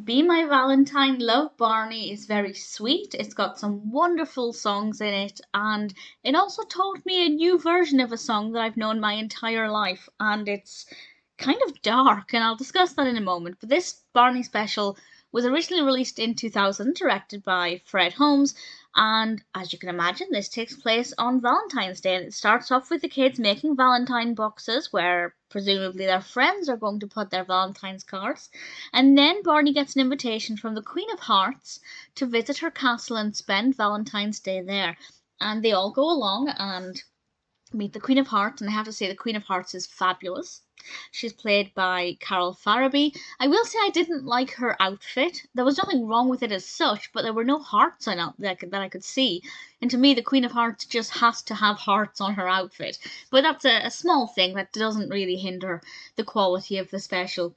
Be My Valentine, Love Barney is very sweet. It's got some wonderful songs in it, and it also taught me a new version of a song that I've known my entire life, and it's kind of dark, and I'll discuss that in a moment. But this Barney special was originally released in 2000, directed by Fred Holmes, and as you can imagine, this takes place on Valentine's Day, and it starts off with the kids making Valentine boxes where presumably their friends are going to put their Valentine's cards. And then Barney gets an invitation from the Queen of Hearts to visit her castle and spend Valentine's Day there. And they all go along and meet the Queen of Hearts, and I have to say the Queen of Hearts is fabulous. She's played by Carol Farabee. I will say I didn't like her outfit. There was nothing wrong with it as such, but there were no hearts on it that I could see. And to me, the Queen of Hearts just has to have hearts on her outfit. But that's a small thing that doesn't really hinder the quality of the special.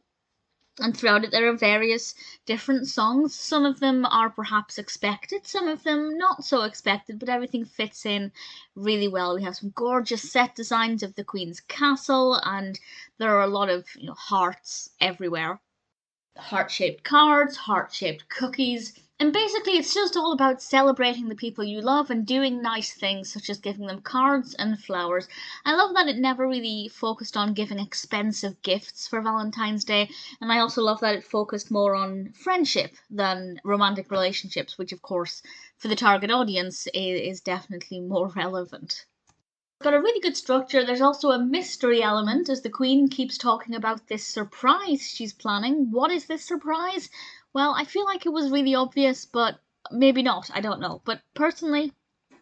And throughout it, there are various different songs. Some of them are perhaps expected, some of them not so expected, but everything fits in really well. We have some gorgeous set designs of the Queen's castle, and there are a lot of hearts everywhere. Heart-shaped cards, heart-shaped cookies, and basically it's just all about celebrating the people you love and doing nice things such as giving them cards and flowers. I love that it never really focused on giving expensive gifts for Valentine's Day, and I also love that it focused more on friendship than romantic relationships, which of course for the target audience is definitely more relevant. Got a really good structure. There's also a mystery element as the Queen keeps talking about this surprise she's planning. What is this surprise? Well, I feel like it was really obvious, but maybe not. I don't know. But personally,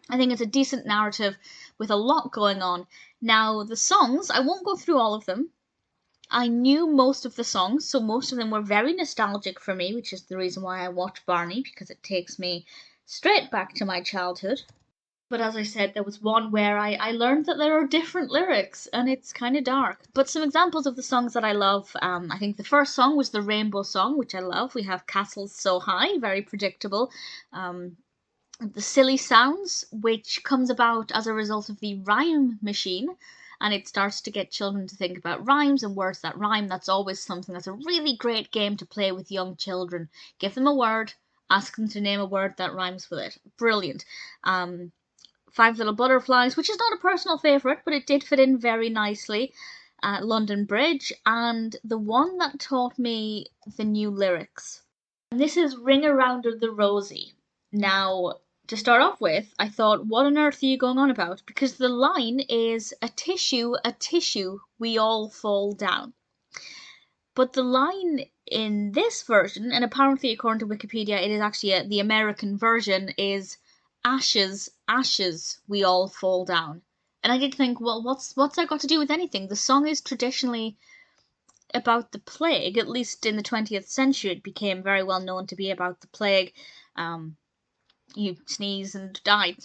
I think it's a decent narrative with a lot going on. Now, the songs, I won't go through all of them. I knew most of the songs, so most of them were very nostalgic for me, which is the reason why I watch Barney, because it takes me straight back to my childhood. But as I said, there was one where I learned that there are different lyrics and it's kind of dark. But some examples of the songs that I love, I think the first song was the Rainbow Song, which I love. We have Castles So High, very predictable. The Silly Sounds, which comes about as a result of the rhyme machine. And it starts to get children to think about rhymes and words that rhyme. That's always something that's a really great game to play with young children. Give them a word, ask them to name a word that rhymes with it. Brilliant. Five Little Butterflies, which is not a personal favourite, but it did fit in very nicely. London Bridge, and the one that taught me the new lyrics. And this is Ring Around the Rosie. Now, to start off with, I thought, what on earth are you going on about? Because the line is, a tissue, we all fall down. But the line in this version, and apparently according to Wikipedia, it is actually the American version, is ashes, ashes, we all fall down. And I did think, well, what's that got to do with anything? The song is traditionally about the plague. At least in the 20th century, it became very well known to be about the plague. You sneeze and die,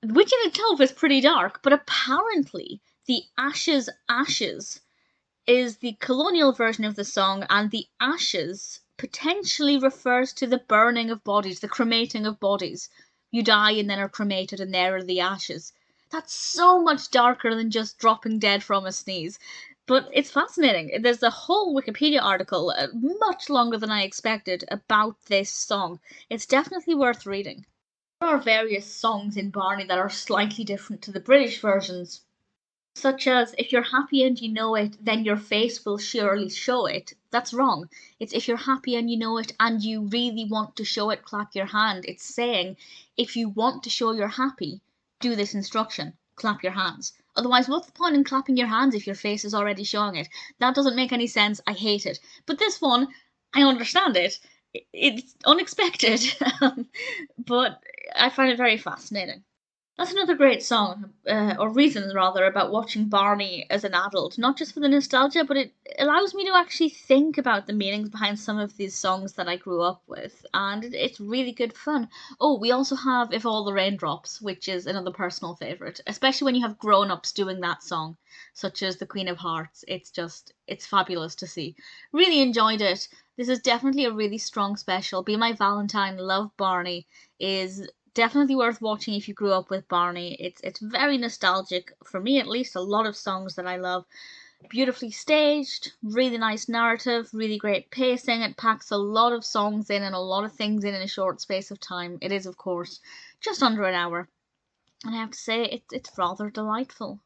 which in itself is pretty dark. But apparently, the ashes, ashes is the colonial version of the song, and the ashes potentially refers to the burning of bodies, the cremating of bodies. You die and then are cremated, and there are the ashes. That's so much darker than just dropping dead from a sneeze. But it's fascinating. There's a whole Wikipedia article, much longer than I expected, about this song. It's definitely worth reading. There are various songs in Barney that are slightly different to the British versions, such as, if you're happy and you know it, then your face will surely show it. That's wrong. It's, if you're happy and you know it and you really want to show it, clap your hand. It's saying, if you want to show you're happy, do this instruction, clap your hands. Otherwise, what's the point in clapping your hands if your face is already showing it? That doesn't make any sense. I hate it. But this one, I understand it. It's unexpected, but I find it very fascinating. That's another great song, or reason rather, about watching Barney as an adult. Not just for the nostalgia, but it allows me to actually think about the meanings behind some of these songs that I grew up with, and it's really good fun. Oh, we also have If All the Raindrops, which is another personal favourite, especially when you have grown-ups doing that song, such as the Queen of Hearts. It's fabulous to see. Really enjoyed it. This is definitely a really strong special. Be My Valentine, Love Barney is definitely worth watching if you grew up with Barney. It's very nostalgic, for me at least, a lot of songs that I love. beautifully staged, really nice narrative, really great pacing. It packs a lot of songs in and a lot of things in a short space of time. It is, of course, just under an hour. And I have to say, it's rather delightful.